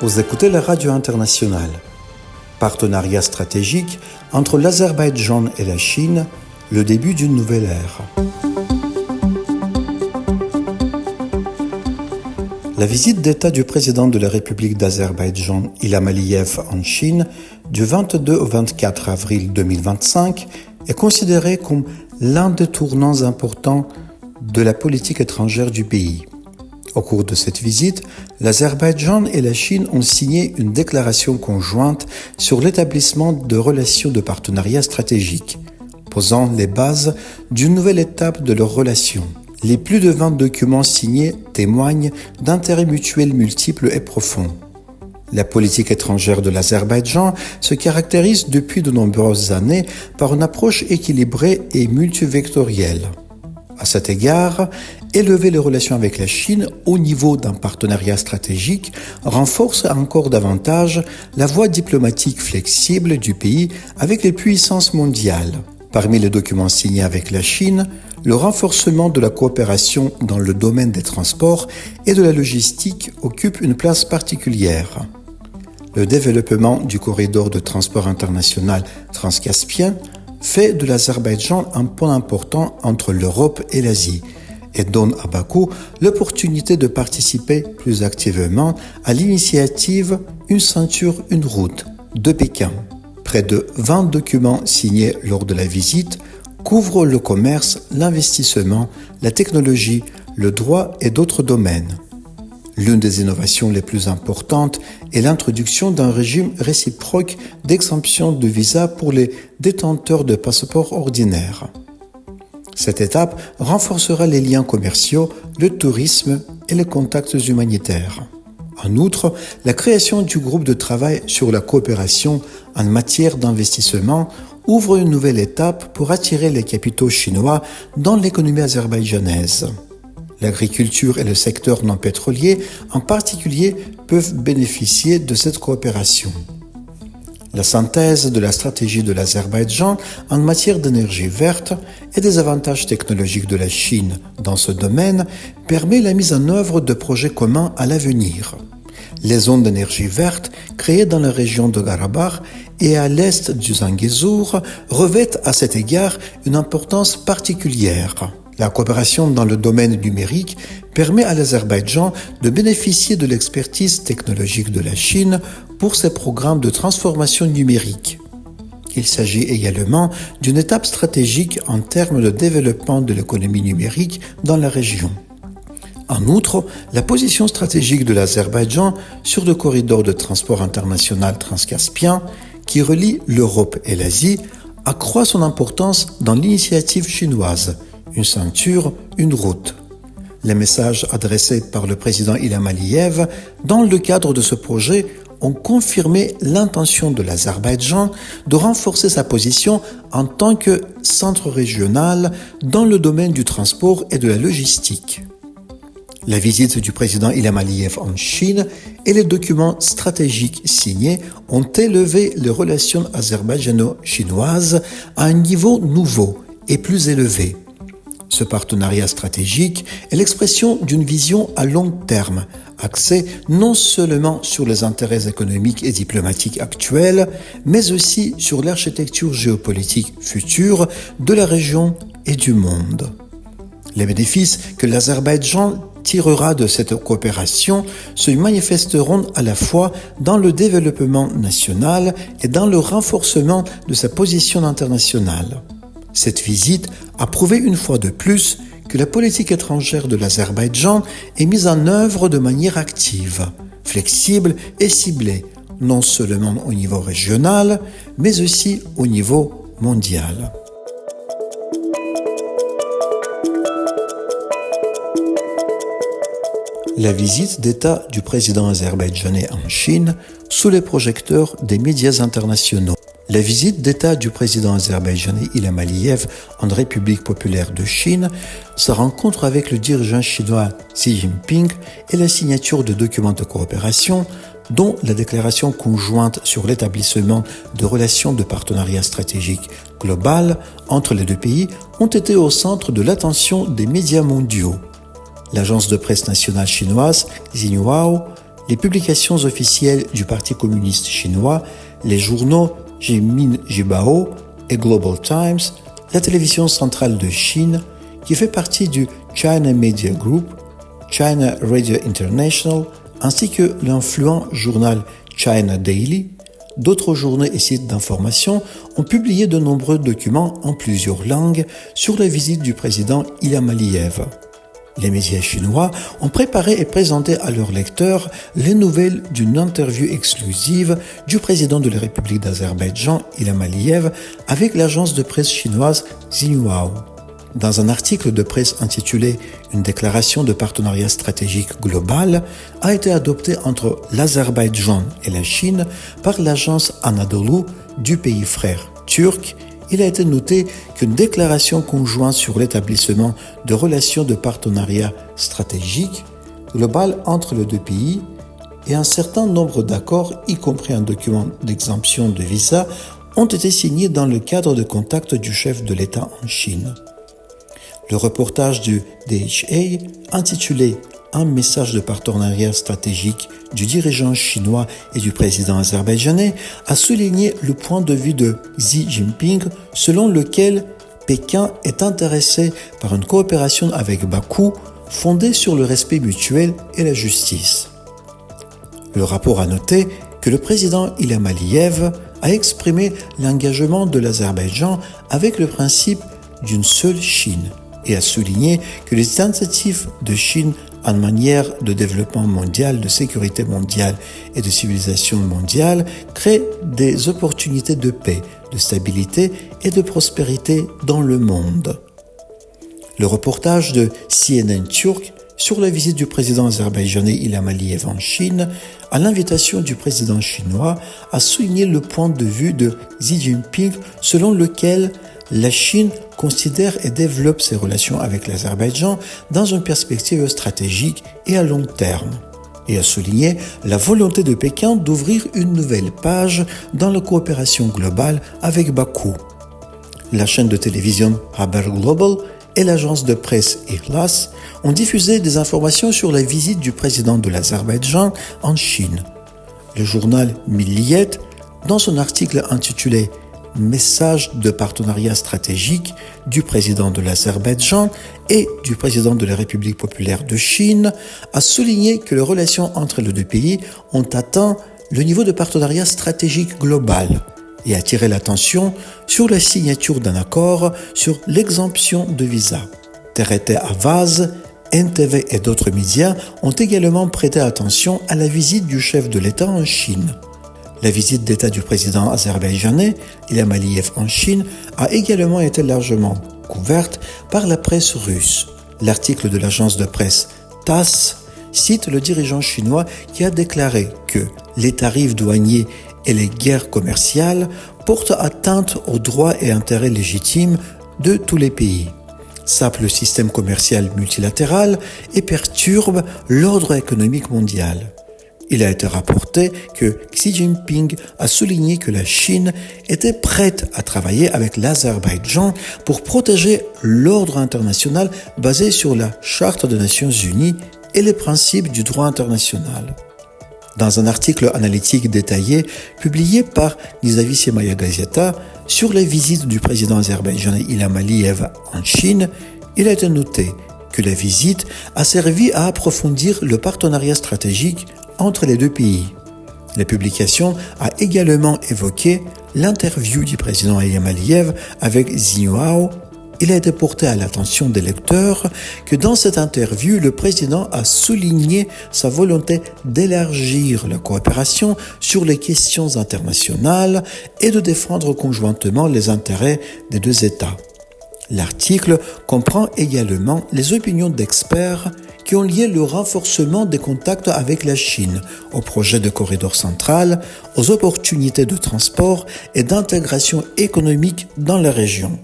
Vous écoutez la radio internationale. Partenariat stratégique entre l'Azerbaïdjan et la Chine, le début d'une nouvelle ère. La visite d'État du président de la République d'Azerbaïdjan, Ilham Aliyev, en Chine, du 22 au 24 avril 2025, est considérée comme l'un des tournants importants de la politique étrangère du pays. Au cours de cette visite, l'Azerbaïdjan et la Chine ont signé une déclaration conjointe sur l'établissement de relations de partenariat stratégique, posant les bases d'une nouvelle étape de leurs relations. Les plus de 20 documents signés témoignent d'intérêts mutuels multiples et profonds. La politique étrangère de l'Azerbaïdjan se caractérise depuis de nombreuses années par une approche équilibrée et multivectorielle. À cet égard, élever les relations avec la Chine au niveau d'un partenariat stratégique renforce encore davantage la voie diplomatique flexible du pays avec les puissances mondiales. Parmi les documents signés avec la Chine, le renforcement de la coopération dans le domaine des transports et de la logistique occupe une place particulière. Le développement du corridor de transport international transcaspien fait de l'Azerbaïdjan un point important entre l'Europe et l'Asie et donne à Bakou l'opportunité de participer plus activement à l'initiative Une ceinture, une route de Pékin. Près de 20 documents signés lors de la visite couvrent le commerce, l'investissement, la technologie, le droit et d'autres domaines. L'une des innovations les plus importantes est l'introduction d'un régime réciproque d'exemption de visa pour les détenteurs de passeports ordinaires. Cette étape renforcera les liens commerciaux, le tourisme et les contacts humanitaires. En outre, la création du groupe de travail sur la coopération en matière d'investissement ouvre une nouvelle étape pour attirer les capitaux chinois dans l'économie azerbaïdjanaise. L'agriculture et le secteur non pétrolier, en particulier, peuvent bénéficier de cette coopération. La synthèse de la stratégie de l'Azerbaïdjan en matière d'énergie verte et des avantages technologiques de la Chine dans ce domaine permet la mise en œuvre de projets communs à l'avenir. Les zones d'énergie verte créées dans la région de Karabakh et à l'est du Zangezur revêtent à cet égard une importance particulière. La coopération dans le domaine numérique permet à l'Azerbaïdjan de bénéficier de l'expertise technologique de la Chine pour ses programmes de transformation numérique. Il s'agit également d'une étape stratégique en termes de développement de l'économie numérique dans la région. En outre, la position stratégique de l'Azerbaïdjan sur le corridor de transport international transcaspien qui relie l'Europe et l'Asie accroît son importance dans l'initiative chinoise Une ceinture, une route. Les messages adressés par le président Ilham Aliyev dans le cadre de ce projet ont confirmé l'intention de l'Azerbaïdjan de renforcer sa position en tant que centre régional dans le domaine du transport et de la logistique. La visite du président Ilham Aliyev en Chine et les documents stratégiques signés ont élevé les relations azerbaïdjano-chinoises à un niveau nouveau et plus élevé. Ce partenariat stratégique est l'expression d'une vision à long terme, axée non seulement sur les intérêts économiques et diplomatiques actuels, mais aussi sur l'architecture géopolitique future de la région et du monde. Les bénéfices que l'Azerbaïdjan tirera de cette coopération se manifesteront à la fois dans le développement national et dans le renforcement de sa position internationale. Cette visite a prouvé une fois de plus que la politique étrangère de l'Azerbaïdjan est mise en œuvre de manière active, flexible et ciblée, non seulement au niveau régional, mais aussi au niveau mondial. La visite d'État du président azerbaïdjanais en Chine sous les projecteurs des médias internationaux. La visite d'État du président azerbaïdjanais Ilham Aliyev en République populaire de Chine, sa rencontre avec le dirigeant chinois Xi Jinping et la signature de documents de coopération, dont la déclaration conjointe sur l'établissement de relations de partenariat stratégique global entre les deux pays, ont été au centre de l'attention des médias mondiaux. L'agence de presse nationale chinoise Xinhua les publications officielles du Parti communiste chinois, les journaux Jimin Jibao et Global Times, la télévision centrale de Chine, qui fait partie du China Media Group, China Radio International, ainsi que l'influent journal China Daily. D'autres journaux et sites d'information ont publié de nombreux documents en plusieurs langues sur la visite du président Ilham Aliyev. Les médias chinois ont préparé et présenté à leurs lecteurs les nouvelles d'une interview exclusive du président de la République d'Azerbaïdjan, Ilham Aliyev, avec l'agence de presse chinoise Xinhua. Dans un article de presse intitulé « Une déclaration de partenariat stratégique global » a été adoptée entre l'Azerbaïdjan et la Chine par l'agence Anadolu du pays frère turc. Il a été noté qu'une déclaration conjointe sur l'établissement de relations de partenariat stratégique global entre les deux pays et un certain nombre d'accords, y compris un document d'exemption de visa, ont été signés dans le cadre de contacts du chef de l'État en Chine. Le reportage du DHA, intitulé « Un message de partenariat stratégique du dirigeant chinois et du président azerbaïdjanais » a souligné le point de vue de Xi Jinping selon lequel Pékin est intéressé par une coopération avec Bakou fondée sur le respect mutuel et la justice. Le rapport a noté que le président Ilham Aliyev a exprimé l'engagement de l'Azerbaïdjan avec le principe d'une seule Chine et a souligné que les tentatives de Chine en matière de développement mondial, de sécurité mondiale et de civilisation mondiale créent des opportunités de paix, de stabilité et de prospérité dans le monde. Le reportage de CNN turc sur la visite du président azerbaïdjanais Ilham Aliyev en Chine, à l'invitation du président chinois, a souligné le point de vue de Xi Jinping selon lequel la Chine considère et développe ses relations avec l'Azerbaïdjan dans une perspective stratégique et à long terme, et a souligné la volonté de Pékin d'ouvrir une nouvelle page dans la coopération globale avec Bakou. La chaîne de télévision Haber Global et l'agence de presse Ihlas ont diffusé des informations sur la visite du président de l'Azerbaïdjan en Chine. Le journal Milliyet, dans son article intitulé « Message de partenariat stratégique du président de l'Azerbaïdjan et du président de la République populaire de Chine » a souligné que les relations entre les deux pays ont atteint le niveau de partenariat stratégique global et attiré l'attention sur la signature d'un accord sur l'exemption de visa. TRT Avaz, NTV et d'autres médias ont également prêté attention à la visite du chef de l'État en Chine. La visite d'État du président azerbaïdjanais, Ilham Aliyev en Chine, a également été largement couverte par la presse russe. L'article de l'agence de presse TASS cite le dirigeant chinois qui a déclaré que les tarifs douaniers et les guerres commerciales portent atteinte aux droits et intérêts légitimes de tous les pays, sapent le système commercial multilatéral et perturbent l'ordre économique mondial. Il a été rapporté que Xi Jinping a souligné que la Chine était prête à travailler avec l'Azerbaïdjan pour protéger l'ordre international basé sur la Charte des Nations Unies et les principes du droit international. Dans un article analytique détaillé publié par Nezavissimaya Gazeta sur la visite du président azerbaïdjanais Ilham Aliyev en Chine, il a été noté que la visite a servi à approfondir le partenariat stratégique entre les deux pays. La publication a également évoqué l'interview du président Ilham Aliyev avec Xinhua. Il a été porté à l'attention des lecteurs que dans cette interview, le président a souligné sa volonté d'élargir la coopération sur les questions internationales et de défendre conjointement les intérêts des deux États. L'article comprend également les opinions d'experts qui ont lié le renforcement des contacts avec la Chine au projet de corridor central, aux opportunités de transport et d'intégration économique dans la région.